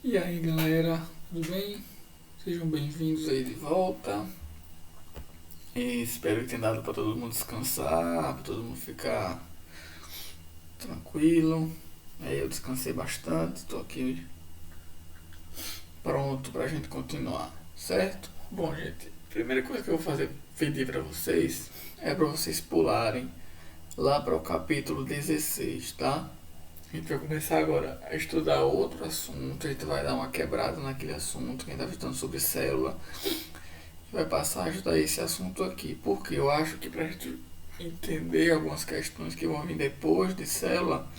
E aí galera, tudo bem? Sejam bem-vindos aí de volta. E espero que tenha dado para todo mundo descansar, para todo mundo ficar tranquilo. Aí eu descansei bastante, estou aqui pronto para a gente continuar, certo? Bom gente, a primeira coisa que eu vou pedir para vocês é para vocês pularem lá para o capítulo 16, tá? A gente vai começar agora a estudar outro assunto, a gente vai dar uma quebrada naquele assunto que a gente está estudando sobre célula. Vai passar a estudar esse assunto aqui, porque eu acho que para a gente entender algumas questões que vão vir depois de célula,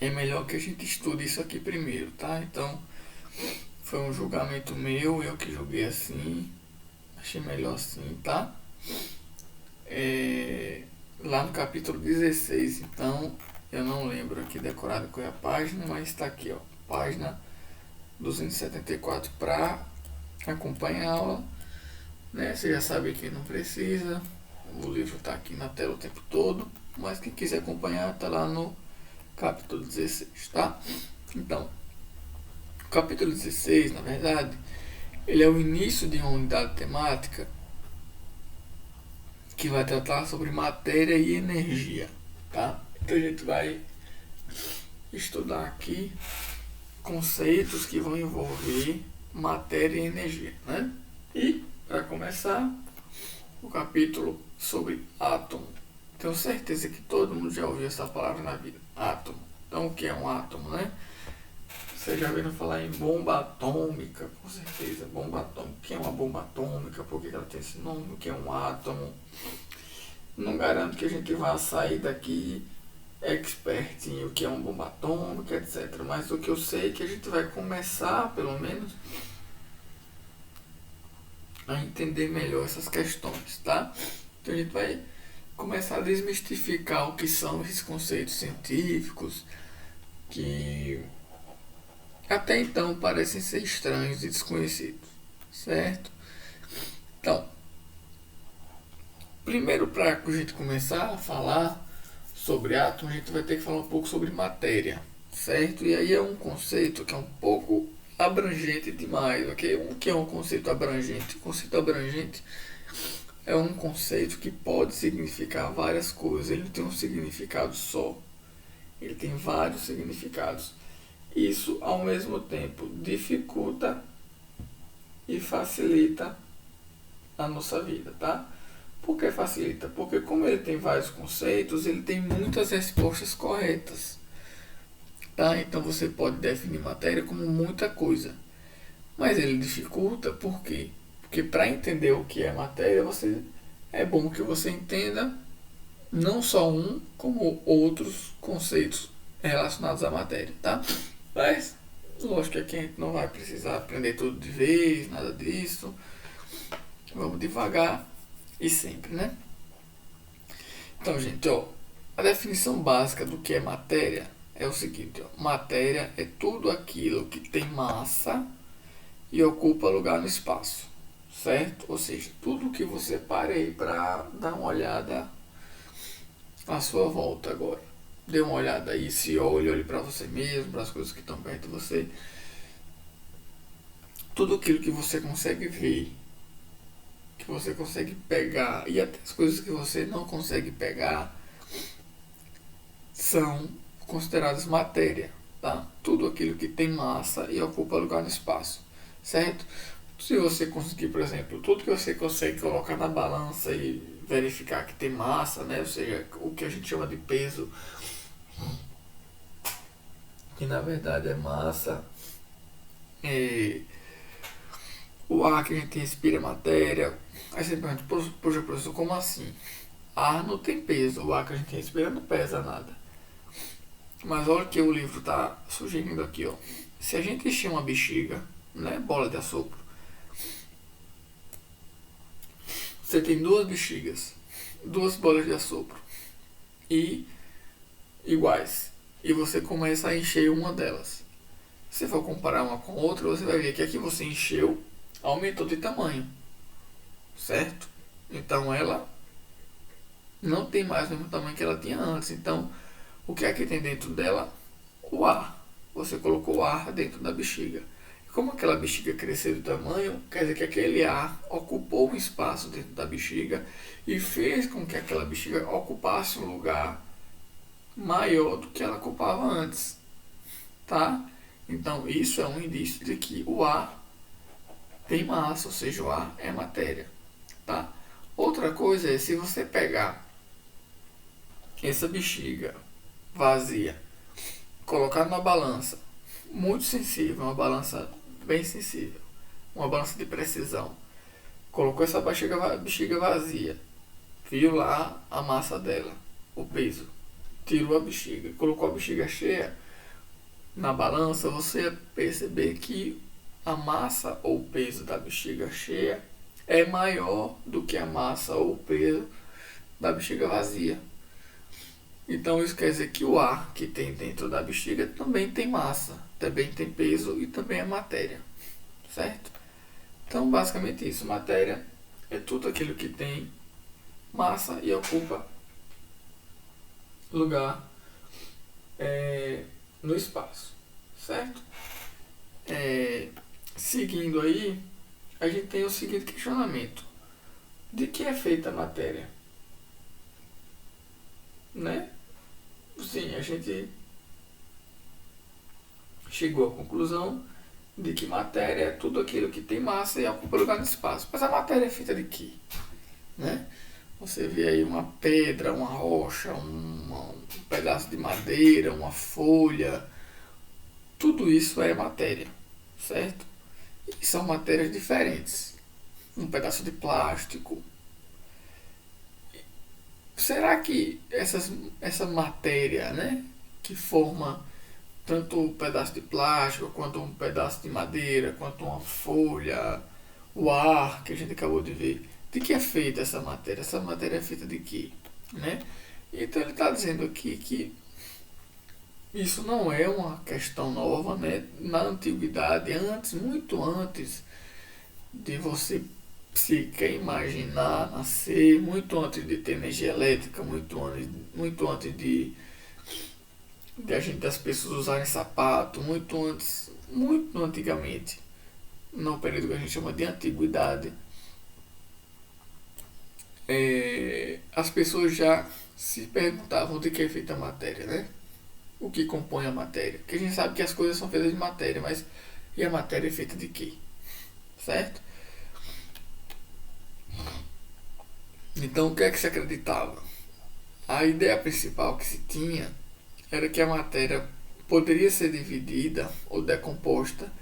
é melhor que a gente estude isso aqui primeiro, tá? Então, foi um julgamento meu, eu que julguei assim, achei melhor assim, tá? Lá no capítulo 16, então, eu não lembro aqui decorado qual é a página, mas está aqui, ó, página 274 para acompanhar a aula, né? Você já sabe que não precisa, o livro está aqui na tela o tempo todo, mas quem quiser acompanhar está lá no capítulo 16, tá? Então, o capítulo 16, na verdade, ele é o início de uma unidade temática que vai tratar sobre matéria e energia, tá? Então a gente vai estudar aqui conceitos que vão envolver matéria e energia, né? E, para começar, o capítulo sobre átomo. Tenho certeza que todo mundo já ouviu essa palavra na vida, átomo. Então, o que é um átomo, né? Você já ouviu falar em bomba atômica, com certeza. Bomba atômica. O que é uma bomba atômica? Por que ela tem esse nome? O que é um átomo? Não garanto que a gente vá sair daqui expert em o que é uma bomba atômica, etc. Mas o que eu sei é que a gente vai começar, pelo menos, a entender melhor essas questões, tá? Então a gente vai começar a desmistificar o que são esses conceitos científicos que até então parecem ser estranhos e desconhecidos, certo? Então, primeiro, para a gente começar a falar sobre átomo, a gente vai ter que falar um pouco sobre matéria, certo? E aí é um conceito que é um pouco abrangente demais, ok? O que é um conceito abrangente? O conceito abrangente é um conceito que pode significar várias coisas, ele não tem um significado só, ele tem vários significados. Isso, ao mesmo tempo, dificulta e facilita a nossa vida, tá? Por que facilita? Porque como ele tem vários conceitos, ele tem muitas respostas corretas, tá? Então você pode definir matéria como muita coisa, mas ele dificulta por quê? Porque para entender o que é matéria, é bom que você entenda não só um, como outros conceitos relacionados à matéria, tá? Mas, lógico que aqui a gente não vai precisar aprender tudo de vez, nada disso. Vamos devagar e sempre, né? Então, gente, ó, a definição básica do que é matéria é o seguinte, ó, matéria é tudo aquilo que tem massa e ocupa lugar no espaço, certo? Ou seja, tudo que você parei para dar uma olhada à sua volta agora. Dê uma olhada aí, se olhe para você mesmo, para as coisas que estão perto de você. Tudo aquilo que você consegue ver, que você consegue pegar, e até as coisas que você não consegue pegar, são consideradas matéria, tá? Tudo aquilo que tem massa e ocupa lugar no espaço, certo? Se você conseguir, por exemplo, tudo que você consegue colocar na balança e verificar que tem massa, né? Ou seja, o que a gente chama de peso, que na verdade é massa, o ar que a gente respira é matéria. Aí você pergunta, poxa professor, como assim? Ar não tem peso, o ar que a gente respira não pesa nada. Mas olha o que o livro está sugerindo aqui, ó. Se a gente encher uma bexiga, né, bola de assopro, você tem duas bexigas, duas bolas de assopro e iguais, e você começa a encher uma delas. Se for comparar uma com a outra, você vai ver que aqui você encheu, aumentou de tamanho, certo? Então ela não tem mais o mesmo tamanho que ela tinha antes. Então, o que é que tem dentro dela? O ar. você colocou ar dentro da bexiga. E como aquela bexiga cresceu de tamanho, quer dizer que aquele ar ocupou um espaço dentro da bexiga e fez com que aquela bexiga ocupasse um lugar maior do que ela ocupava antes, tá? Então isso é um indício de que o ar tem massa, ou seja, o ar é matéria, tá? Outra coisa é se você pegar essa bexiga vazia, colocar numa balança muito sensível, uma balança bem sensível, uma balança de precisão, colocou essa bexiga vazia, viu lá a massa dela, o peso, tirou a bexiga, colocou a bexiga cheia na balança, você ia perceber que a massa ou o peso da bexiga cheia é maior do que a massa ou o peso da bexiga vazia. Então isso quer dizer que o ar que tem dentro da bexiga também tem massa, também tem peso e também é matéria, certo? Então basicamente isso, matéria é tudo aquilo que tem massa e ocupa lugar no espaço, certo? Seguindo aí, a gente tem o seguinte questionamento: de que é feita a matéria? Né? Sim, a gente chegou à conclusão de que matéria é tudo aquilo que tem massa e ocupa lugar no espaço. Mas a matéria é feita de quê? Né? Você vê aí uma pedra, uma rocha, um pedaço de madeira, uma folha. Tudo isso é matéria, certo? E são matérias diferentes. Um pedaço de plástico. Será que essa matéria, né, que forma tanto um pedaço de plástico, quanto um pedaço de madeira, quanto uma folha, o ar que a gente acabou de ver, de que é feita essa matéria? Essa matéria é feita de quê? Né? Então ele está dizendo aqui que isso não é uma questão nova, né? Na antiguidade, antes, muito antes de você sequer imaginar nascer, muito antes de ter energia elétrica, muito antes de das pessoas usarem sapato, muito antigamente, no período que a gente chama de antiguidade, as pessoas já se perguntavam de que é feita a matéria, né? O que compõe a matéria? Porque a gente sabe que as coisas são feitas de matéria, mas e a matéria é feita de quê? Certo? Então o que é que se acreditava? A ideia principal que se tinha era que a matéria poderia ser dividida ou decomposta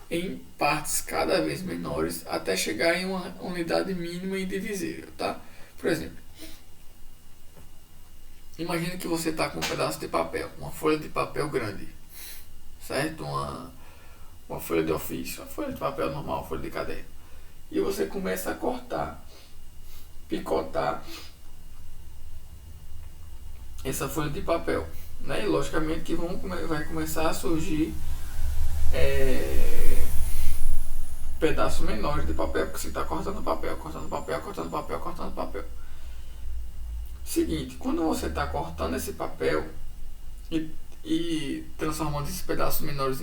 em partes cada vez menores até chegar em uma unidade mínima e indivisível, tá? Por exemplo, imagine que você está com um pedaço de papel, uma folha de papel grande, certo? Uma folha de ofício, uma folha de papel normal, uma folha de caderno. E você começa a cortar, picotar essa folha de papel, né? E logicamente que vai começar a surgir pedaços menores de papel, porque você está cortando papel, cortando papel, cortando papel, cortando papel. Seguinte, quando você está cortando esse papel e transformando esses pedaços menores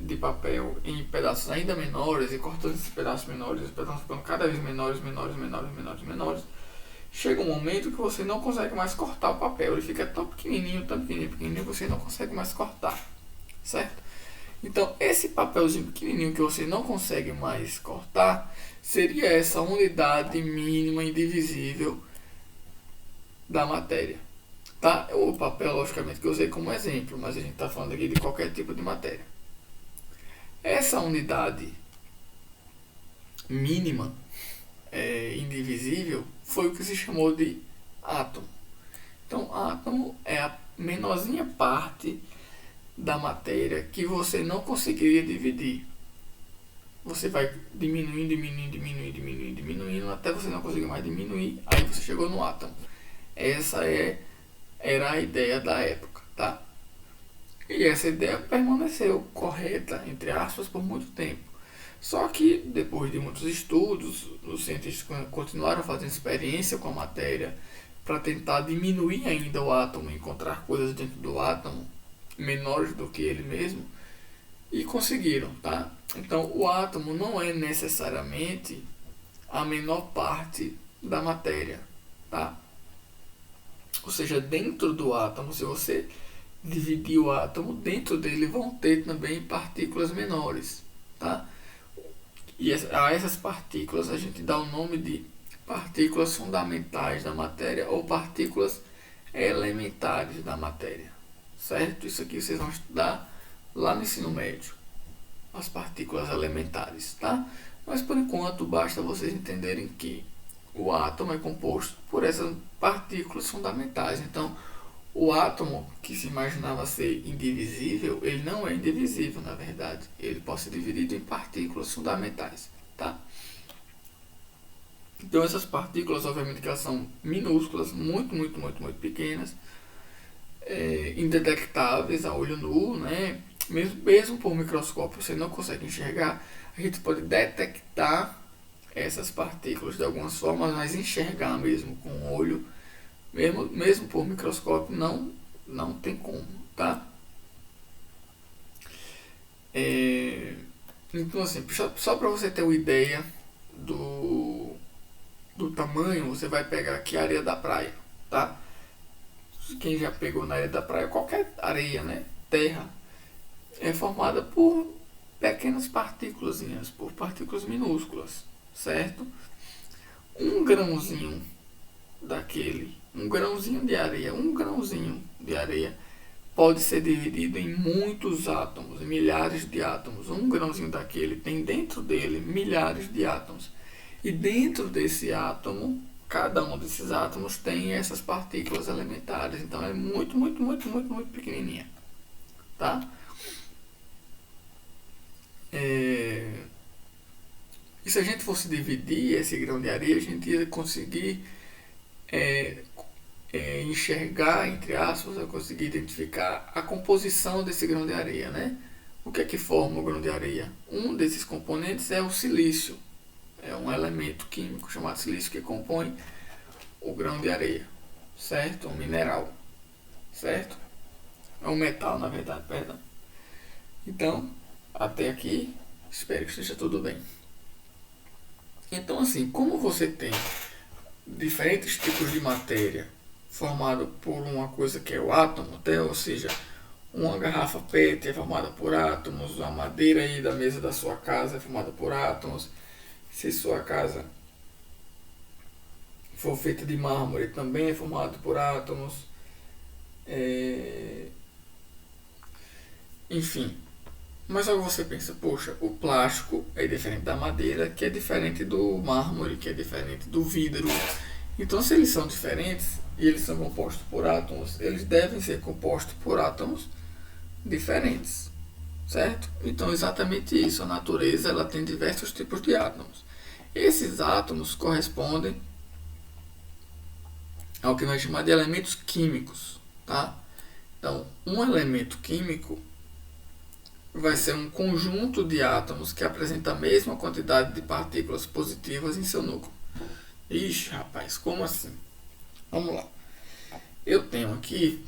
de papel em pedaços ainda menores e cortando esses pedaços menores, os pedaços ficando cada vez menores, chega um momento que você não consegue mais cortar o papel, ele fica tão pequenininho, que você não consegue mais cortar, certo? Então esse papelzinho pequenininho que você não consegue mais cortar seria essa unidade mínima indivisível da matéria, tá? O papel, logicamente, que eu usei como exemplo, mas a gente está falando aqui de qualquer tipo de matéria. Essa unidade mínima, indivisível, foi o que se chamou de átomo. Então, átomo é a menorzinha parte da matéria que você não conseguiria dividir. Você vai diminuindo até você não conseguir mais diminuir, aí você chegou no átomo. Essa era a ideia da época, tá? E essa ideia permaneceu correta, entre aspas, por muito tempo. Só que, depois de muitos estudos, os cientistas continuaram fazendo experiência com a matéria para tentar diminuir ainda o átomo, encontrar coisas dentro do átomo menores do que ele mesmo, E conseguiram, tá? Então, o átomo não é necessariamente a menor parte da matéria, tá? Ou seja, dentro do átomo, se você dividir o átomo, dentro dele vão ter também partículas menores, tá? E a essas partículas a gente dá o nome de partículas fundamentais da matéria ou partículas elementares da matéria, certo? Isso aqui vocês vão estudar lá no ensino médio, as partículas elementares, tá? Mas por enquanto basta vocês entenderem que o átomo é composto por essas partículas fundamentais. Então, o átomo que se imaginava ser indivisível, ele não é indivisível, na verdade. Ele pode ser dividido em partículas fundamentais, tá? Então, essas partículas, obviamente, que elas são minúsculas, muito pequenas, indetectáveis a olho nu, né? Mesmo por microscópio você não consegue enxergar, a gente pode detectar essas partículas de algumas formas, mas enxergar mesmo com o olho, mesmo por microscópio, não tem como, tá? Então, assim, só para você ter uma ideia do tamanho, você vai pegar aqui a areia da praia, tá? Quem já pegou na areia da praia, qualquer areia, né? Terra, é formada por pequenas partículas, por partículas minúsculas, certo? Um grãozinho um grãozinho de areia pode ser dividido em muitos átomos, milhares de átomos. Um grãozinho daquele tem dentro dele milhares de átomos. E dentro desse átomo, cada um desses átomos tem essas partículas elementares. Então é muito pequenininha, tá? E se a gente fosse dividir esse grão de areia, a gente ia conseguir enxergar, entre aspas, eu conseguir identificar a composição desse grão de areia, né? O que é que forma o grão de areia? Um desses componentes é o silício. É um elemento químico chamado silício que compõe o grão de areia, certo? Um mineral, certo? É um metal, na verdade, perdão. Então, até aqui, espero que esteja tudo bem. Então, assim, como você tem diferentes tipos de matéria formado por uma coisa que é o átomo, até, ou seja, uma garrafa PET é formada por átomos, a madeira aí da mesa da sua casa é formada por átomos. Se sua casa for feita de mármore, também é formado por átomos. Enfim. Mas logo você pensa, poxa, o plástico é diferente da madeira, que é diferente do mármore, que é diferente do vidro. Então, se eles são diferentes e eles são compostos por átomos, eles devem ser compostos por átomos diferentes, certo? Então, exatamente isso. A natureza ela tem diversos tipos de átomos. Esses átomos correspondem ao que nós chamamos de elementos químicos, tá? Então, um elemento químico vai ser um conjunto de átomos que apresenta a mesma quantidade de partículas positivas em seu núcleo. Ixi, rapaz, como assim? Vamos lá. Eu tenho aqui,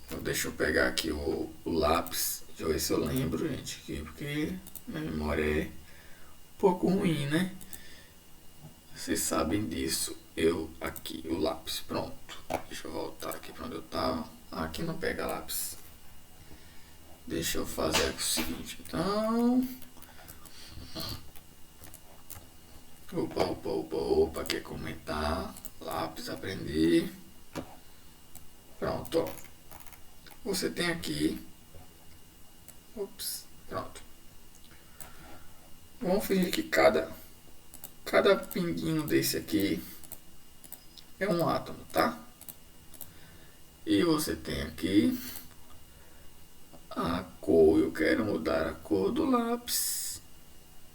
então deixa eu pegar aqui o lápis, deixa eu ver se eu lembro, gente, aqui, porque minha memória é um pouco ruim, né? Vocês sabem disso. Aqui, o lápis, pronto. Deixa eu voltar aqui para onde eu estava. Aqui não pega lápis. Deixa eu fazer o seguinte, então. Opa, quer comentar? Lápis, aprendi. Pronto, ó. Você tem aqui. Pronto. Vamos fingir que cada pinguinho desse aqui é um átomo, tá? E você tem aqui a cor. Eu quero mudar a cor do lápis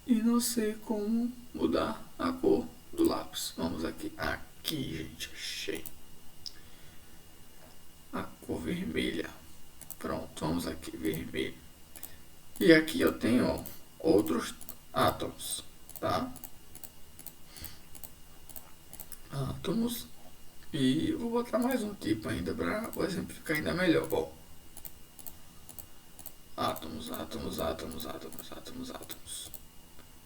e não sei como mudar a cor do lápis. Vamos aqui. Aqui, gente, achei. A cor vermelha. Pronto, vamos aqui, vermelho. E aqui eu tenho, ó, outros átomos, tá? Átomos. E vou botar mais um tipo ainda para o exemplo ficar ainda melhor. Ó, átomos átomos.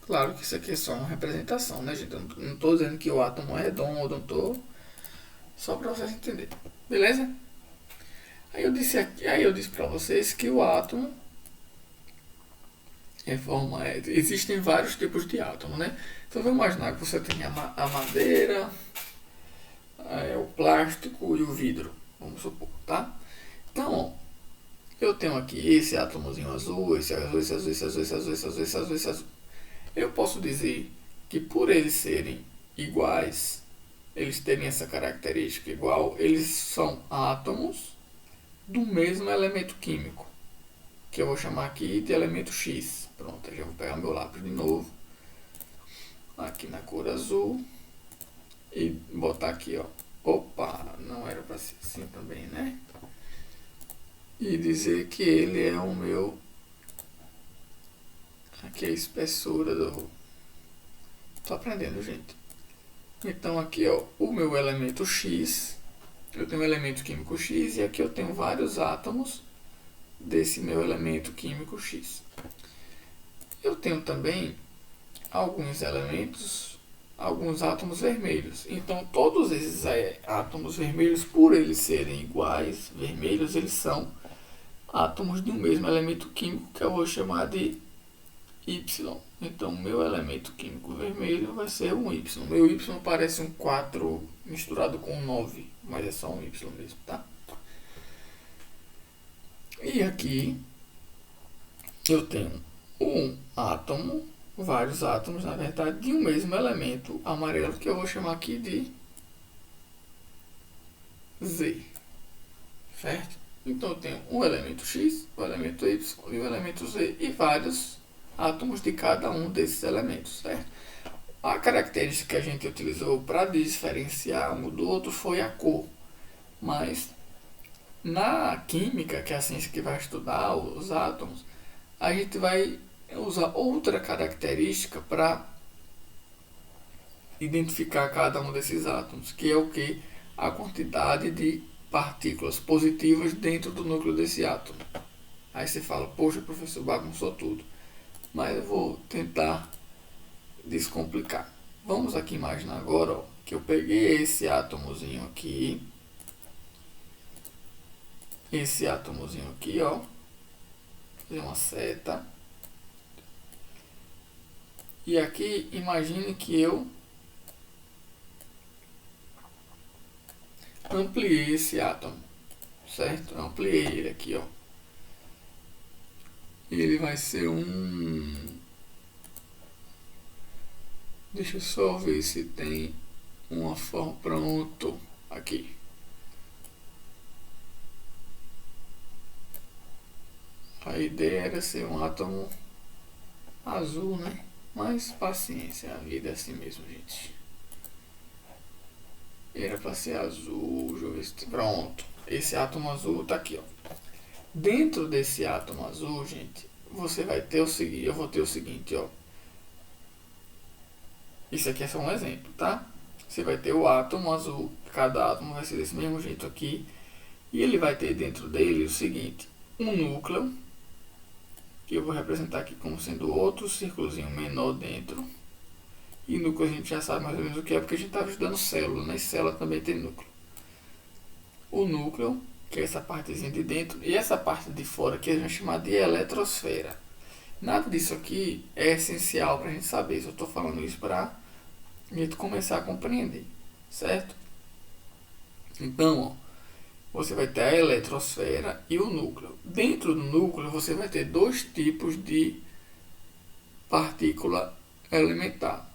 Claro que isso aqui é só uma representação, né, gente? Eu não estou dizendo que o átomo é redondo, não estou. Só para vocês entenderem. Beleza? Aí eu disse para vocês que o átomo existem vários tipos de átomo, né? Então vamos imaginar que você tem a madeira, o plástico e o vidro, vamos supor, tá? Então, ó, eu tenho aqui esse átomozinho azul, esse azul, esse azul, esse azul, esse azul, esse azul, esse azul, esse azul. Eu posso dizer que por eles serem iguais, eles terem essa característica igual, eles são átomos do mesmo elemento químico, que eu vou chamar aqui de elemento X. Pronto, eu já vou pegar meu lápis de novo, aqui na cor azul, e botar aqui, ó. Opa, não era para ser assim também, né? E dizer que ele é o meu... Aqui é a espessura do... Tô aprendendo, gente. Então aqui, ó, o meu elemento X, eu tenho um elemento químico X e aqui eu tenho vários átomos desse meu elemento químico X. Eu tenho também alguns elementos, alguns átomos vermelhos. Então todos esses átomos vermelhos, por eles serem iguais, vermelhos, eles são átomos de um mesmo elemento químico que eu vou chamar de Y. Então meu elemento químico vermelho vai ser um Y. Meu Y parece um 4 misturado com um 9, mas é só um Y mesmo, tá? E aqui eu tenho um átomo, vários átomos na verdade, de um mesmo elemento amarelo que eu vou chamar aqui de Z, certo? Então eu tenho um elemento X, um elemento Y e um elemento Z e vários átomos de cada um desses elementos, certo? A característica que a gente utilizou para diferenciar um do outro foi a cor, mas na química, que é a ciência que vai estudar os átomos, a gente vai usar outra característica para identificar cada um desses átomos, que é o que? A quantidade de partículas positivas dentro do núcleo desse átomo. Aí você fala, poxa, professor, bagunçou tudo. Mas eu vou tentar descomplicar. Vamos aqui imaginar agora, ó, que eu peguei esse átomozinho aqui. Esse átomozinho aqui, ó. Fazer uma seta. E aqui, imagine que eu ampliei esse átomo, certo? Eu ampliei ele aqui, ó. Ele vai ser um... Deixa eu só ver se tem uma forma. Pronto, aqui. A ideia era ser um átomo azul, né? Mas paciência, a vida é assim mesmo, gente. Era para ser azul, deixa eu ver se... Pronto, esse átomo azul tá aqui, ó. Dentro desse átomo azul, gente, você vai ter o seguinte, eu vou ter o seguinte, ó. Isso aqui é só um exemplo, tá? Você vai ter o átomo azul, cada átomo vai ser desse mesmo jeito aqui, e ele vai ter dentro dele o seguinte, um núcleo, que eu vou representar aqui como sendo outro círculozinho menor dentro, e núcleo a gente já sabe mais ou menos o que é, porque a gente estava estudando célula, né? Célula também tem núcleo. O núcleo, que é essa partezinha de dentro, e essa parte de fora que a gente vai chamar de eletrosfera. Nada disso aqui é essencial para a gente saber, só estou falando isso para a gente começar a compreender, certo? Então, ó, você vai ter a eletrosfera e o núcleo. Dentro do núcleo você vai ter dois tipos de partícula elementar,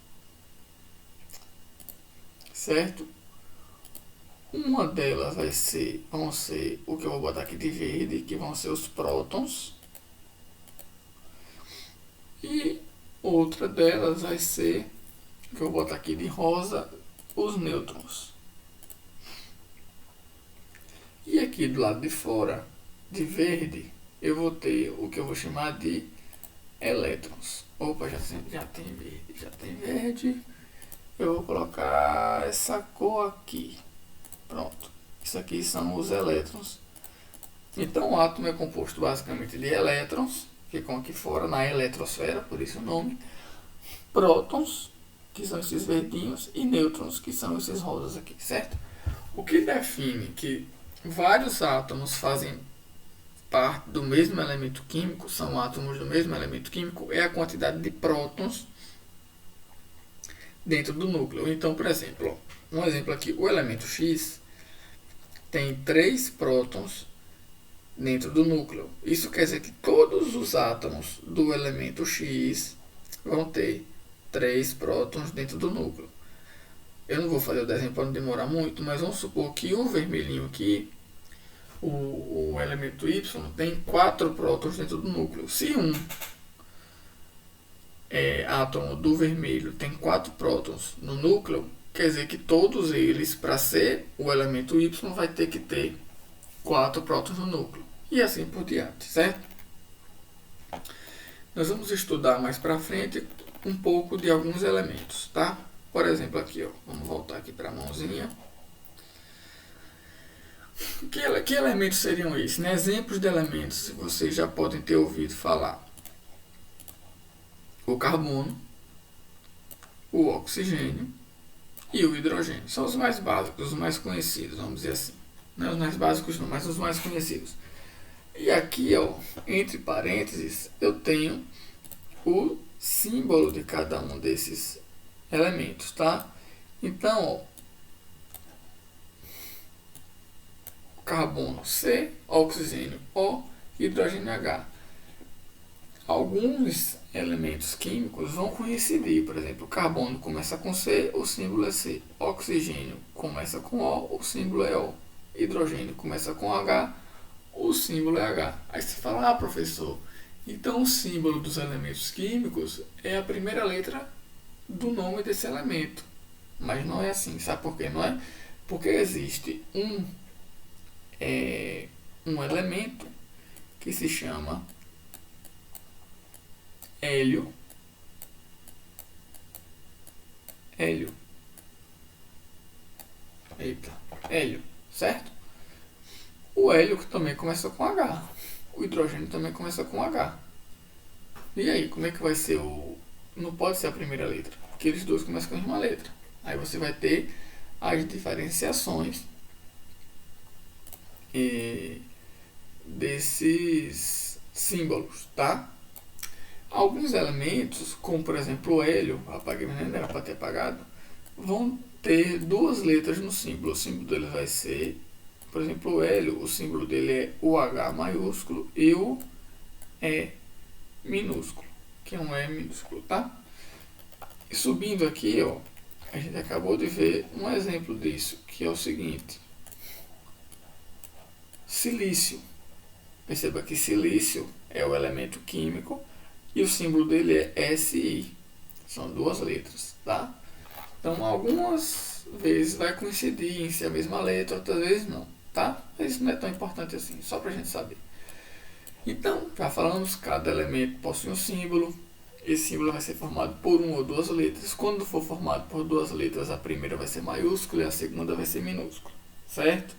certo? Uma delas vão ser o que eu vou botar aqui de verde, que vão ser os prótons. E outra delas vai ser, que eu vou botar aqui de rosa, os nêutrons. E aqui do lado de fora, de verde, eu vou ter o que eu vou chamar de elétrons. Opa, já tem verde, já tem verde. Eu vou colocar essa cor aqui. Pronto. Isso aqui são os elétrons. Então o átomo é composto basicamente de elétrons, ficam aqui fora, na eletrosfera, por isso o nome. Prótons, que são esses verdinhos, e nêutrons, que são esses rosas aqui, certo? O que define que vários átomos fazem parte do mesmo elemento químico, são átomos do mesmo elemento químico, é a quantidade de prótons dentro do núcleo. Então, por exemplo, um exemplo aqui, o elemento X tem 3 prótons dentro do núcleo. Isso quer dizer que todos os átomos do elemento X vão ter 3 prótons dentro do núcleo. Eu não vou fazer o desenho para não demorar muito, mas vamos supor que o vermelhinho aqui, o elemento Y, tem 4 prótons dentro do núcleo. Se um átomo do vermelho tem 4 prótons no núcleo, quer dizer que todos eles, para ser o elemento Y, vai ter que ter 4 prótons no núcleo. E assim por diante, certo? Nós vamos estudar mais para frente um pouco de alguns elementos, tá? Por exemplo, aqui, ó, vamos voltar aqui para a mãozinha. Que elementos seriam esses? Né? Exemplos de elementos que vocês já podem ter ouvido falar. O carbono, o oxigênio e o hidrogênio. São os mais básicos, os mais conhecidos, vamos dizer assim. Não os mais básicos não, mas os mais conhecidos. E aqui, ó, entre parênteses, eu tenho o símbolo de cada um desses elementos, tá? Então, ó, carbono C, oxigênio O, hidrogênio H. Alguns elementos químicos vão coincidir, por exemplo, o carbono começa com C, o símbolo é C. Oxigênio começa com O, o símbolo é O. Hidrogênio começa com H, o símbolo é H. Aí você fala, ah, professor, então o símbolo dos elementos químicos é a primeira letra do nome desse elemento. Mas não é assim, sabe por quê? Não é? Porque existe um elemento que se chama hélio. Hélio, certo? O hélio que também começa com H. O hidrogênio também começa com H. E aí, como é que vai ser o... Não pode ser a primeira letra, porque eles dois começam com a mesma letra. Aí você vai ter as diferenciações desses símbolos, tá? Alguns elementos, como por exemplo o hélio, apaguei, mas não era para ter apagado, vão ter duas letras no símbolo. O símbolo dele vai ser, por exemplo, o hélio, o símbolo dele é o H maiúsculo e o E minúsculo, que é um E minúsculo, tá? E subindo aqui, ó, a gente acabou de ver um exemplo disso, que é o seguinte: silício. Perceba que silício é o elemento químico e o símbolo dele é SI. São duas letras, tá? Então, algumas vezes vai coincidir em ser a mesma letra, outras vezes não, tá? Mas isso não é tão importante assim, só pra gente saber. Então, já falamos, cada elemento possui um símbolo. Esse símbolo vai ser formado por uma ou duas letras. Quando for formado por duas letras, a primeira vai ser maiúscula e a segunda vai ser minúscula, certo?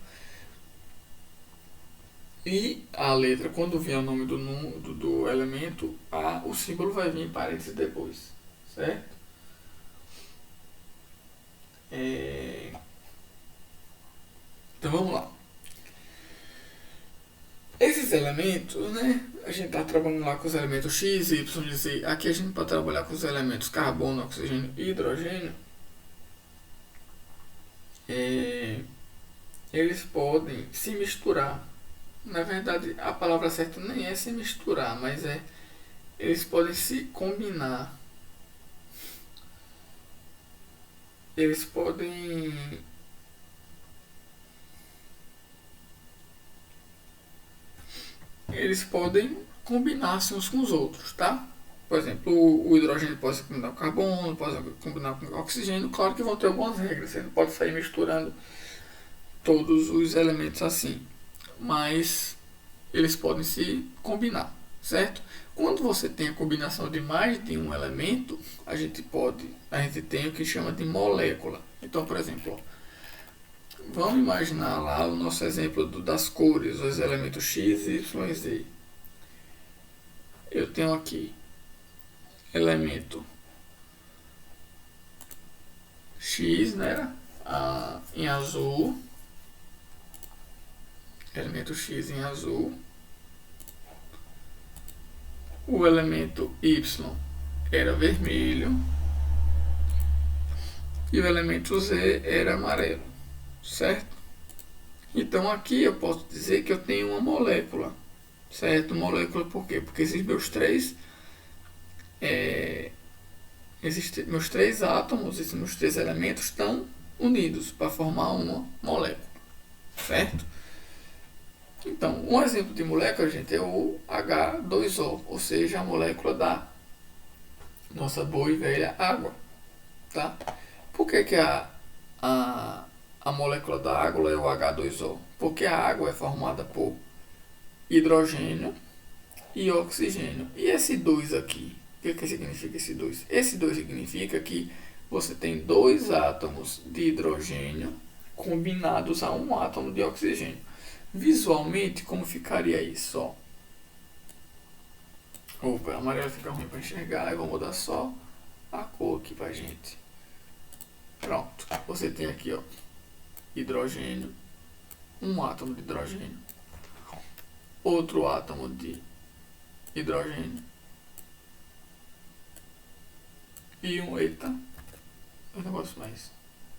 E a letra, quando vier o nome do elemento, o símbolo vai vir em parênteses depois, certo? Então vamos lá. Esses elementos, né? A gente está trabalhando lá com os elementos X, Y e Z. Aqui a gente pode trabalhar com os elementos carbono, oxigênio e hidrogênio. Eles podem se misturar. Na verdade, a palavra certa nem é se misturar, mas eles podem se combinar. Eles podem combinar-se uns com os outros, tá? Por exemplo, o hidrogênio pode se combinar com o carbono, pode combinar com o oxigênio. Claro que vão ter algumas regras, você não pode sair misturando todos os elementos assim, mas eles podem se combinar, certo? Quando você tem a combinação de mais de um elemento, a gente tem o que chama de molécula. Então, por exemplo, vamos imaginar lá o nosso exemplo das cores, os elementos X, Y e Z. eu tenho aqui elemento X, né? Em azul. Elemento X em azul. O elemento Y era vermelho. E o elemento Z era amarelo. Certo? Então aqui eu posso dizer que eu tenho uma molécula. Certo? Molécula por quê? Porque esses meus três átomos, esses meus três elementos estão unidos para formar uma molécula. Certo? Então, um exemplo de molécula, gente, é o H2O, ou seja, a molécula da nossa boa e velha água. Tá? Por que a molécula da água é o H2O? Porque a água é formada por hidrogênio e oxigênio. E esse 2 aqui, o que significa esse 2? Esse 2 significa que você tem dois átomos de hidrogênio combinados a um átomo de oxigênio. Visualmente, como ficaria isso? Ó. Opa, o amarelo fica ruim para enxergar. Eu vou mudar só a cor aqui pra gente. Pronto. Você tem aqui, ó, hidrogênio, um átomo de hidrogênio, outro átomo de hidrogênio e um negócio mais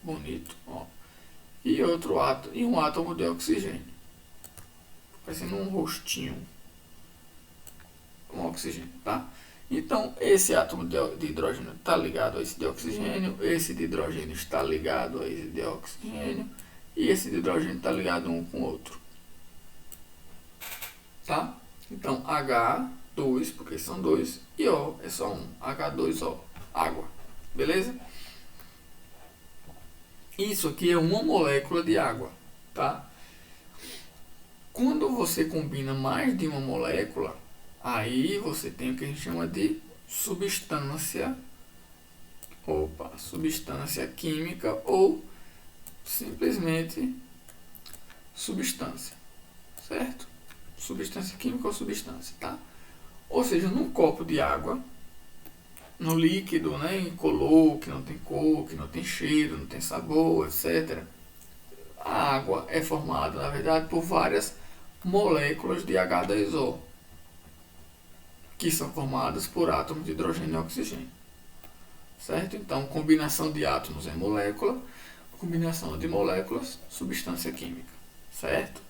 bonito, ó, e outro átomo e um átomo de oxigênio, parecendo um rostinho, um oxigênio, tá? Então esse átomo de hidrogênio está ligado a esse de oxigênio, esse de hidrogênio está ligado a esse de oxigênio e esse de hidrogênio está ligado um com o outro, tá? Então H2, porque são dois, e O é só um, H2O, água, beleza? Isso aqui é uma molécula de água, tá? Quando você combina mais de uma molécula, aí você tem o que a gente chama de substância química ou simplesmente substância, certo? Substância química ou substância, tá? Ou seja, num copo de água, no líquido, né, incolor, que não tem cor, que não tem cheiro, não tem sabor, etc. A água é formada, na verdade, por várias moléculas de H2O, que são formadas por átomos de hidrogênio e oxigênio. Certo? Então, combinação de átomos é molécula, combinação de moléculas, substância química. Certo?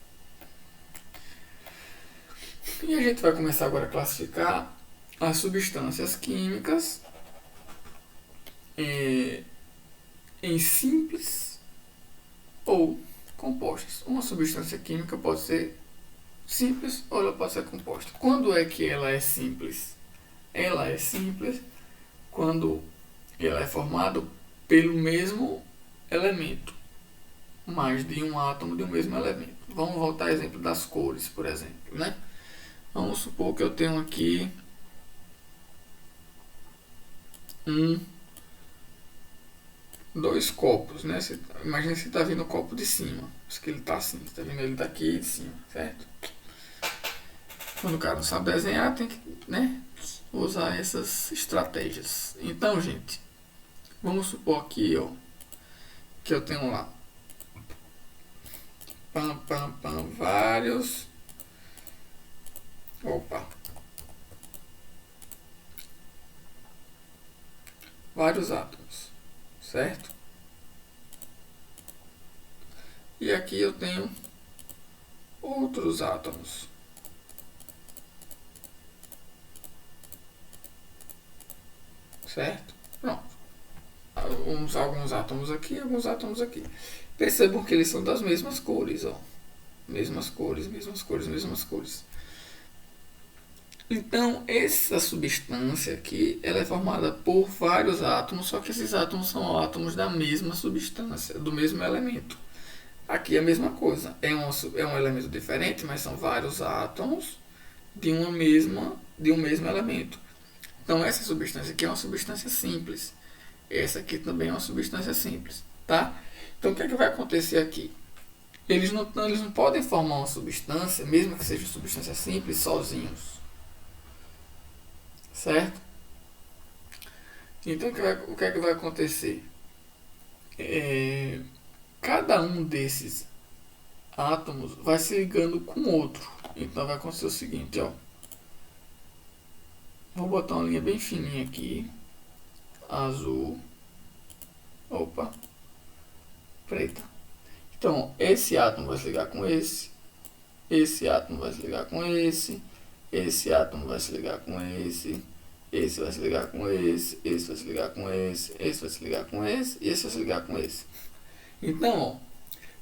E a gente vai começar agora a classificar as substâncias químicas em simples ou compostas. Uma substância química pode ser simples ou ela pode ser composta. Quando é que ela é simples? Ela é simples quando ela é formada pelo mesmo elemento, mais de um átomo de um mesmo elemento. Vamos voltar ao exemplo das cores, por exemplo, né? Vamos supor que eu tenho aqui dois copos, né? Imagina que você está vendo o copo de cima. Acho que ele está assim, você está vendo ele daqui de cima, certo? Quando o cara não sabe desenhar, tem que, né, usar essas estratégias. Então, gente, vamos supor aqui, ó, que eu tenho lá vários. Vários átomos, certo? E aqui eu tenho outros átomos. Certo? Pronto. Alguns átomos aqui, alguns átomos aqui. Percebam que eles são das mesmas cores, ó. Mesmas cores, mesmas cores, mesmas cores. Então, essa substância aqui, ela é formada por vários átomos, só que esses átomos são átomos da mesma substância, do mesmo elemento. Aqui é a mesma coisa, é um elemento diferente, mas são vários átomos de um mesmo elemento. Então, essa substância aqui é uma substância simples. Essa aqui também é uma substância simples, tá? Então, o que é que vai acontecer aqui? Eles não podem formar uma substância, mesmo que seja substância simples, sozinhos. certo? Então o que é que vai acontecer? Cada um desses átomos vai se ligando com o outro. Então vai acontecer o seguinte, ó. Vou botar uma linha bem fininha aqui, azul, opa, preta. Então esse átomo vai se ligar com esse átomo vai se ligar com esse átomo vai se ligar com esse vai se ligar com esse vai se ligar com esse vai se ligar com esse e esse vai se ligar com esse. Então, ó,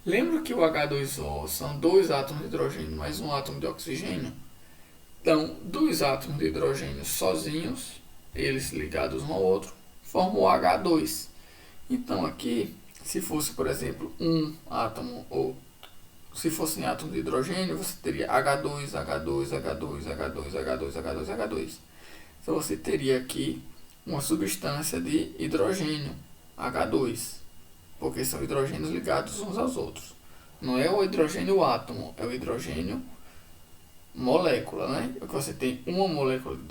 lembra que o H2O são dois átomos de hidrogênio mais um átomo de oxigênio? Então, dois átomos de hidrogênio sozinhos, eles ligados um ao outro, formam o H2. Então aqui, se fosse, por exemplo, um átomo, ou se fossem átomos de hidrogênio, você teria H2, H2, H2, H2, H2, H2, H2. Então você teria aqui uma substância de hidrogênio, H2, porque são hidrogênios ligados uns aos outros. Não é o hidrogênio átomo, é o hidrogênio molécula, né? Porque você tem uma molécula de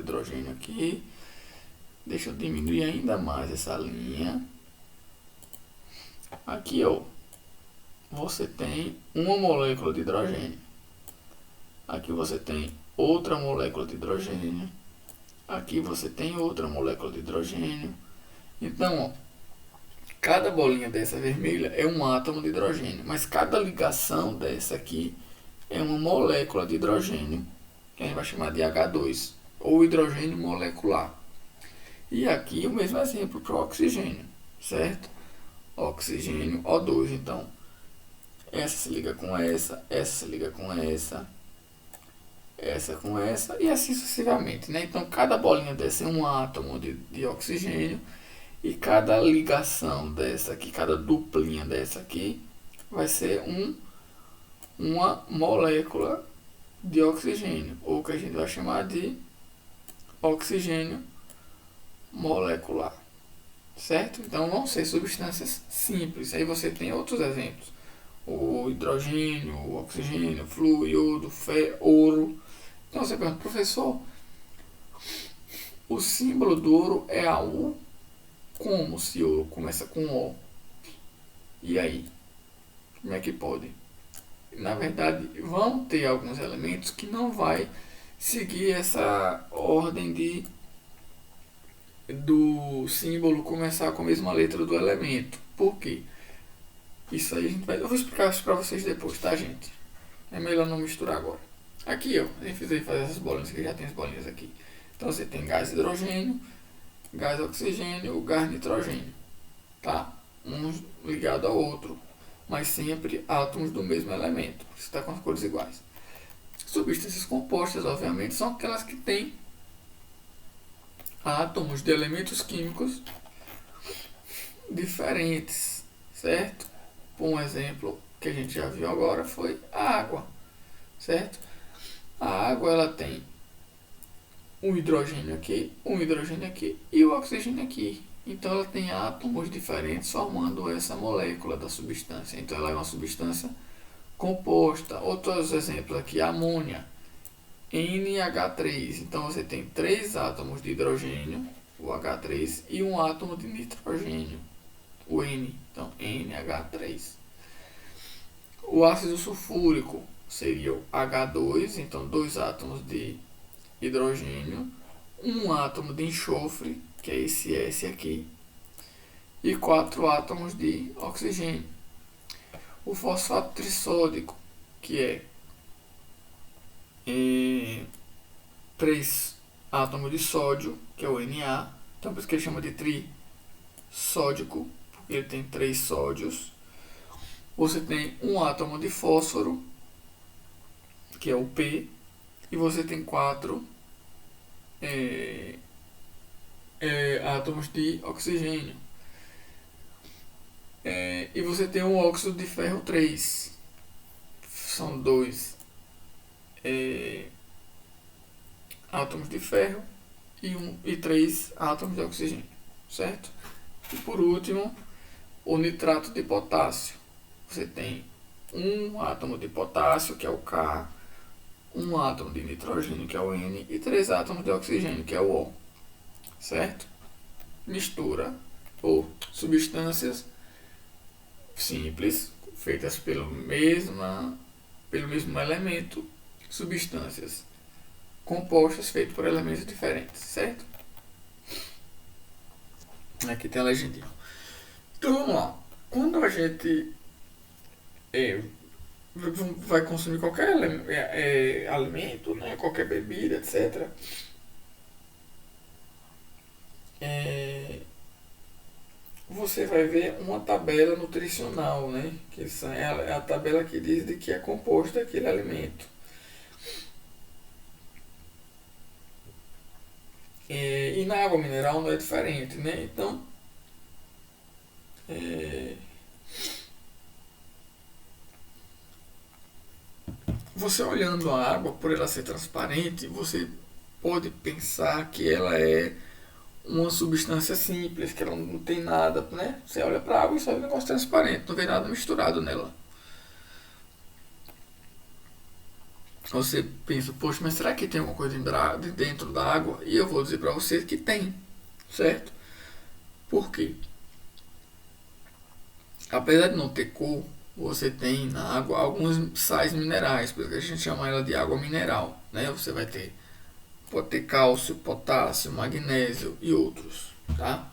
hidrogênio aqui. Deixa eu diminuir ainda mais essa linha. Aqui, ó, você tem uma molécula de hidrogênio. Aqui você tem outra molécula de hidrogênio. Aqui você tem outra molécula de hidrogênio. Então, ó, cada bolinha dessa vermelha é um átomo de hidrogênio, mas cada ligação dessa aqui é uma molécula de hidrogênio, que a gente vai chamar de H2, ou hidrogênio molecular. E aqui o mesmo exemplo para o oxigênio, certo? Oxigênio, O2, então, essa se liga com essa se liga com essa com essa, e assim sucessivamente, né? Então, cada bolinha dessa é um átomo de oxigênio, e cada ligação dessa aqui, cada duplinha dessa aqui, vai ser uma molécula de oxigênio, ou que a gente vai chamar de oxigênio molecular, certo? Então vão ser substâncias simples. Aí você tem outros exemplos: o hidrogênio, o oxigênio, flúor, iodo, ferro, ouro. Então você pergunta, professor, o símbolo do ouro é a U? Como se ouro começa com O? E aí? Como é que pode? Na verdade, vão ter alguns elementos que não vai seguir essa ordem do símbolo começar com a mesma letra do elemento. Por quê? Isso aí eu vou explicar isso para vocês depois, tá, gente? É melhor não misturar agora. Aqui, ó, a gente fez fazer essas bolinhas, que já tem as bolinhas aqui. Então você tem gás hidrogênio, gás oxigênio, gás nitrogênio, tá? Um ligado ao outro, mas sempre átomos do mesmo elemento, por isso está com as cores iguais. Substâncias compostas, obviamente, são aquelas que têm átomos de elementos químicos diferentes, certo? Um exemplo que a gente já viu agora foi a água, certo? A água, ela tem um hidrogênio aqui e o oxigênio aqui. Então ela tem átomos diferentes formando essa molécula da substância. Então ela é uma substância composta. Outros exemplos aqui, a amônia, NH3. Então você tem 3 átomos de hidrogênio, o H3, e um átomo de nitrogênio, o N. Então NH3. O ácido sulfúrico seria o H2, então 2 átomos de hidrogênio, um átomo de enxofre, que é esse S aqui, e 4 átomos de oxigênio. O fosfato trissódico, que é 3 átomos de sódio, que é o Na, então por isso que ele chama de trissódico, porque ele tem 3 sódios. Você tem um átomo de fósforo, que é o P, e você tem 4 átomos de oxigênio. E você tem um óxido de ferro 3. São 2 átomos de ferro e 3 átomos de oxigênio, certo? E por último, o nitrato de potássio. Você tem um átomo de potássio, que é o K, um átomo de nitrogênio, que é o N, e 3 átomos de oxigênio, que é o O. Certo? Mistura ou substâncias simples, feitas pelo mesmo elemento, substâncias compostas feitas por elementos diferentes, certo? Aqui tem a legendinha. Então vamos lá. Quando a gente vai consumir qualquer alimento, né, qualquer bebida, etc., você vai ver uma tabela nutricional, né? Que é a tabela que diz de que é composto aquele alimento. E na água mineral não é diferente, né? Então, você olhando a água, por ela ser transparente, você pode pensar que ela é uma substância simples, que ela não tem nada, né? Você olha para a água e só vê um negócio transparente, não vê nada misturado nela. Você pensa, poxa, mas será que tem alguma coisa dentro da água? E eu vou dizer para você que tem, certo? Por quê? Apesar de não ter cor, você tem na água alguns sais minerais, por isso que a gente chama ela de água mineral, né? Você pode ter cálcio, potássio, magnésio e outros, tá?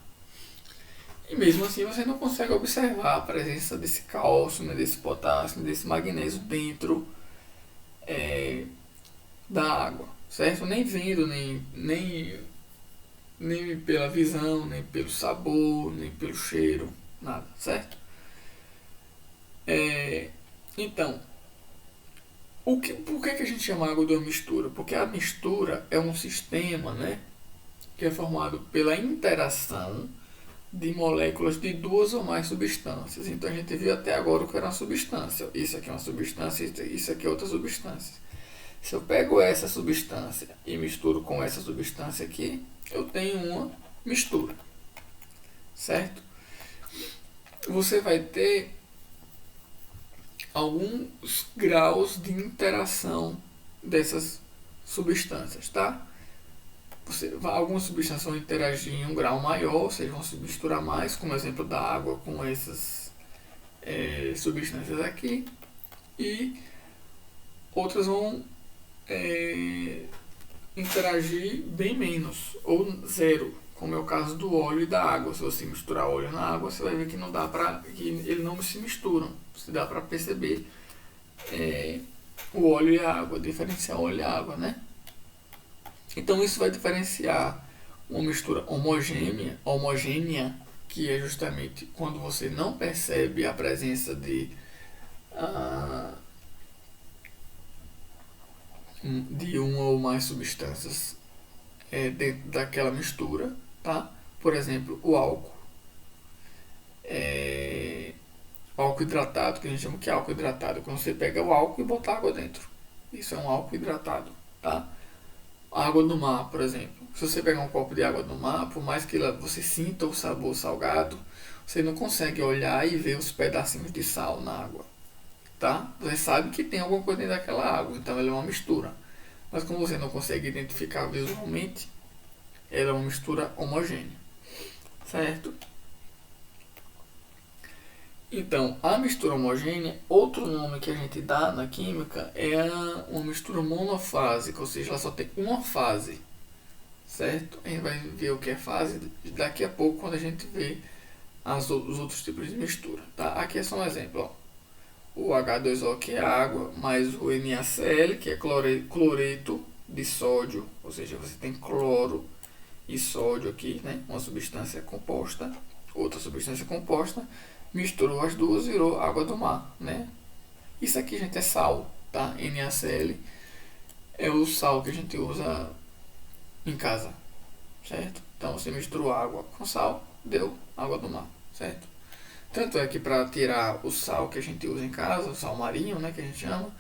E mesmo assim você não consegue observar a presença desse cálcio, né, desse potássio, desse magnésio dentro da água, certo? Nem vendo, nem pela visão, nem pelo sabor, nem pelo cheiro, nada, certo? Então, por que a gente chama água de uma mistura? Porque a mistura é um sistema, né, que é formado pela interação de moléculas de duas ou mais substâncias. Então a gente viu até agora o que era uma substância. Isso aqui é uma substância, isso aqui é outra substância. Se eu pego essa substância e misturo com essa substância aqui, eu tenho uma mistura, certo? Você vai ter alguns graus de interação dessas substâncias, tá? Algumas substâncias vão interagir em um grau maior, ou seja, vão se misturar mais, como exemplo da água com essas substâncias aqui, e outras vão interagir bem menos, ou zero, como é o caso do óleo e da água. Se você misturar óleo na água, você vai ver que não dá que eles não se misturam. Se dá para perceber o óleo e a água, diferenciar o óleo e a água, né? Então isso vai diferenciar uma mistura homogênea, que é justamente quando você não percebe a presença de uma ou mais substâncias dentro daquela mistura, tá? Por exemplo, o álcool. O álcool hidratado, que a gente chama que é álcool hidratado, quando você pega o álcool e bota água dentro. Isso é um álcool hidratado, tá? A água do mar, por exemplo. Se você pegar um copo de água do mar, por mais que você sinta o sabor salgado, você não consegue olhar e ver os pedacinhos de sal na água, tá? Você sabe que tem alguma coisa dentro daquela água, então ela é uma mistura. Mas como você não consegue identificar visualmente, ela é uma mistura homogênea, certo? Então, a mistura homogênea, outro nome que a gente dá na química é uma mistura monofásica, ou seja, ela só tem uma fase, certo? A gente vai ver o que é fase daqui a pouco quando a gente vê os outros tipos de mistura, tá? Aqui é só um exemplo, ó. O H2O, que é água, mais o NaCl, que é cloreto de sódio, ou seja, você tem cloro e sódio aqui, né? Uma substância composta, outra substância composta, misturou as duas, virou água do mar, né? Isso aqui, gente, é sal, tá? NaCl é o sal que a gente usa em casa, certo? Então você misturou água com sal, deu água do mar, certo? Tanto é que para tirar o sal que a gente usa em casa, o sal marinho, né, que a gente chama,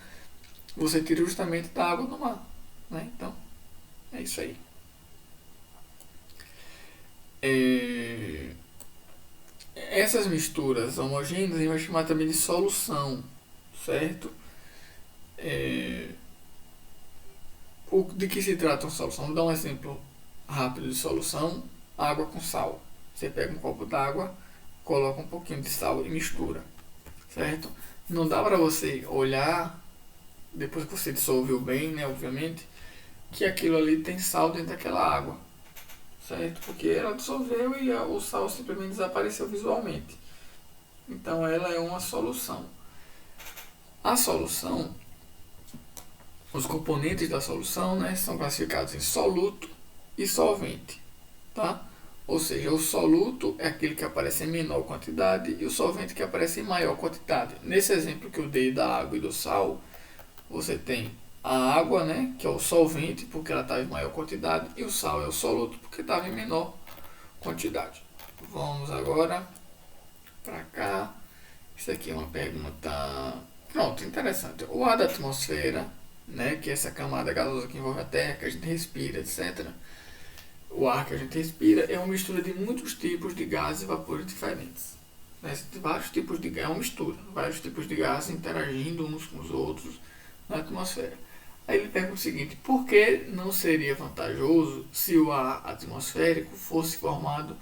você tira justamente da água do mar, né? Então, é isso aí. Essas misturas homogêneas a gente vai chamar também de solução, certo? De que se trata uma solução? Vou dar um exemplo rápido de solução. Água com sal. Você pega um copo d'água, coloca um pouquinho de sal e mistura, certo? Não dá para você olhar, depois que você dissolveu bem, né, obviamente, que aquilo ali tem sal dentro daquela água, certo? Porque ela dissolveu e o sal simplesmente desapareceu visualmente. Então ela é uma solução. A solução, os componentes da solução, né, são classificados em soluto e solvente, tá? Ou seja, o soluto é aquele que aparece em menor quantidade e o solvente que aparece em maior quantidade. Nesse exemplo que eu dei da água e do sal, você tem a água, né, que é o solvente, porque ela estava em maior quantidade, e o sal é o soluto, porque estava em menor quantidade. Vamos agora para cá. Isso aqui é uma pergunta. Pronto, interessante. O ar da atmosfera, né, que é essa camada gasosa que envolve a Terra, que a gente respira, etc. O ar que a gente respira é uma mistura de muitos tipos de gases e vapores diferentes. Né? Vários tipos de é uma mistura, vários tipos de gases interagindo uns com os outros na atmosfera. Aí ele pergunta o seguinte: por que não seria vantajoso se o ar atmosférico fosse formado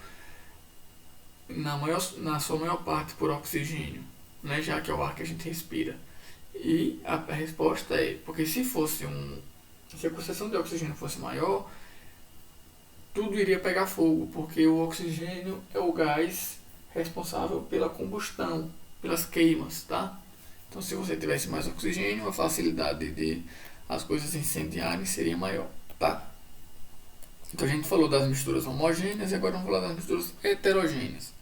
na sua maior parte por oxigênio, né? Já que é o ar que a gente respira? E a resposta é porque se a concentração de oxigênio fosse maior, tudo iria pegar fogo, porque o oxigênio é o gás responsável pela combustão, pelas queimas, tá? Então, se você tivesse mais oxigênio, a facilidade de as coisas incendiarem seria maior, tá? Então, a gente falou das misturas homogêneas e agora vamos falar das misturas heterogêneas,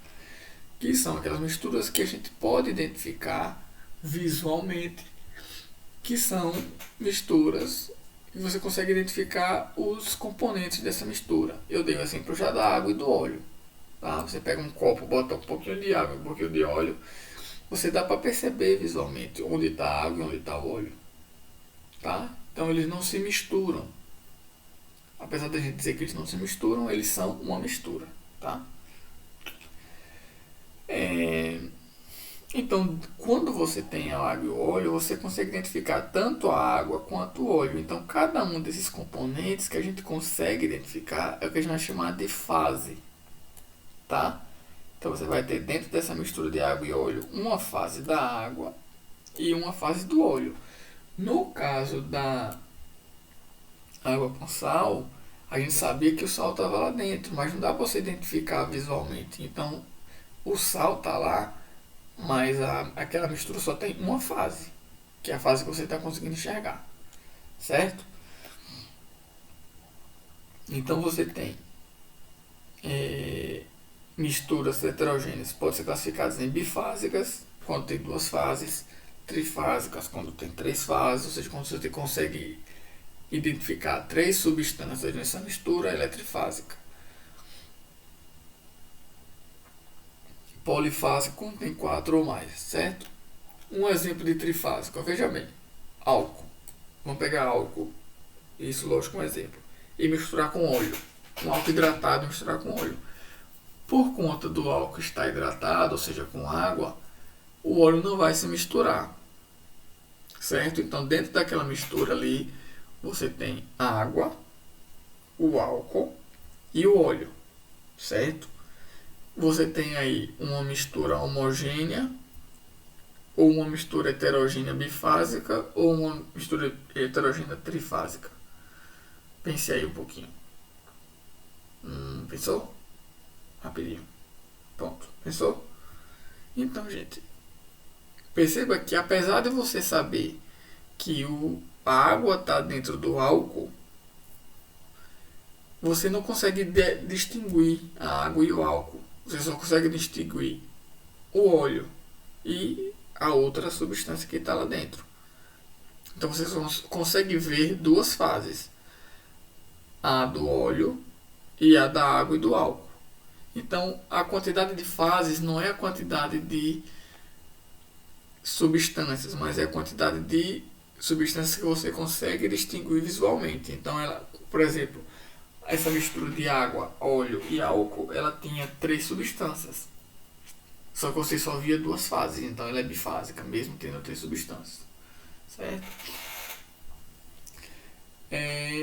que são aquelas misturas que a gente pode identificar visualmente, que são misturas e você consegue identificar os componentes dessa mistura. Eu dei o exemplo já da água e do óleo. Tá? Você pega um copo, bota um pouquinho de água, um pouquinho de óleo, você dá para perceber visualmente onde está a água e onde está o óleo. Tá? Então eles não se misturam. Apesar da gente dizer que eles não se misturam, eles são uma mistura. Tá? Então, quando você tem a água e o óleo, você consegue identificar tanto a água quanto o óleo. Então, cada um desses componentes que a gente consegue identificar é o que a gente vai chamar de fase, tá? Então, você vai ter dentro dessa mistura de água e óleo uma fase da água e uma fase do óleo. No caso da água com sal, a gente sabia que o sal estava lá dentro, mas não dá para você identificar visualmente. Então, o sal está lá, mas aquela mistura só tem uma fase, que é a fase que você está conseguindo enxergar, certo? Então você tem misturas heterogêneas, podem ser classificadas em bifásicas, quando tem duas fases, trifásicas, quando tem três fases, ou seja, quando você consegue identificar três substâncias nessa mistura, ela é trifásica. Polifásico tem 4 ou mais, certo? Um exemplo de trifásico, veja bem, álcool. Vamos pegar álcool, isso lógico um exemplo, e misturar com óleo. Um álcool hidratado e misturar com óleo. Por conta do álcool estar hidratado, ou seja, com água, o óleo não vai se misturar, certo? Então dentro daquela mistura ali, você tem a água, o álcool e o óleo, certo? Você tem aí uma mistura homogênea, ou uma mistura heterogênea bifásica, ou uma mistura heterogênea trifásica. Pense aí um pouquinho. Pensou? Rapidinho. Pronto. Pensou? Então, gente, perceba que apesar de você saber que a água está dentro do álcool, você não consegue distinguir a água e o álcool. Você só consegue distinguir o óleo e a outra substância que está lá dentro. Então você só consegue ver duas fases: a do óleo e a da água e do álcool. Então a quantidade de fases não é a quantidade de substâncias, mas é a quantidade de substâncias que você consegue distinguir visualmente. Então por exemplo, essa mistura de água, óleo e álcool, ela tinha 3 substâncias. Só que você só via 2 fases, então ela é bifásica, mesmo tendo 3 substâncias. Certo?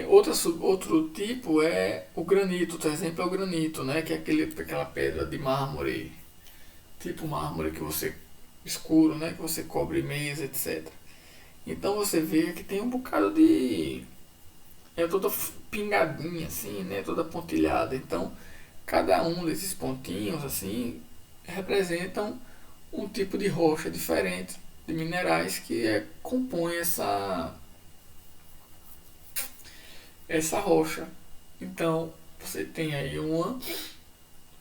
Outro tipo é o granito, por exemplo, é o granito, né? Que é aquela pedra de mármore, tipo mármore que você escuro, né? Que você cobre mesa, etc. Então você vê que tem um bocado de. É toda pingadinha assim, né? Toda pontilhada. Então cada um desses pontinhos assim representam um tipo de rocha diferente, de minerais que compõe essa rocha. Então você tem aí uma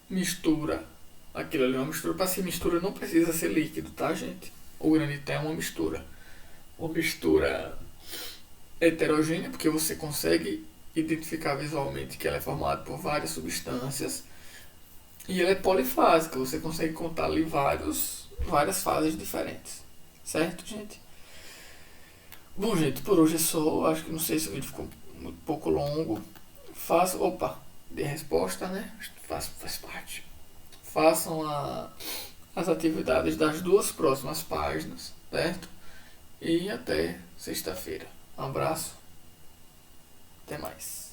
mistura. Aquilo ali é uma mistura. Para ser mistura não precisa ser líquido, tá, gente? O granito é uma mistura. Uma mistura heterogênea, porque você consegue identificar visualmente que ela é formada por várias substâncias. E ela é polifásica, você consegue contar ali várias fases diferentes. Certo, gente? Bom, gente, por hoje é só. Acho que não sei se o vídeo ficou muito pouco longo. Faço. Opa, de resposta, né? Faz parte. Façam as atividades das duas próximas páginas, certo? E até sexta-feira. Um abraço, até mais.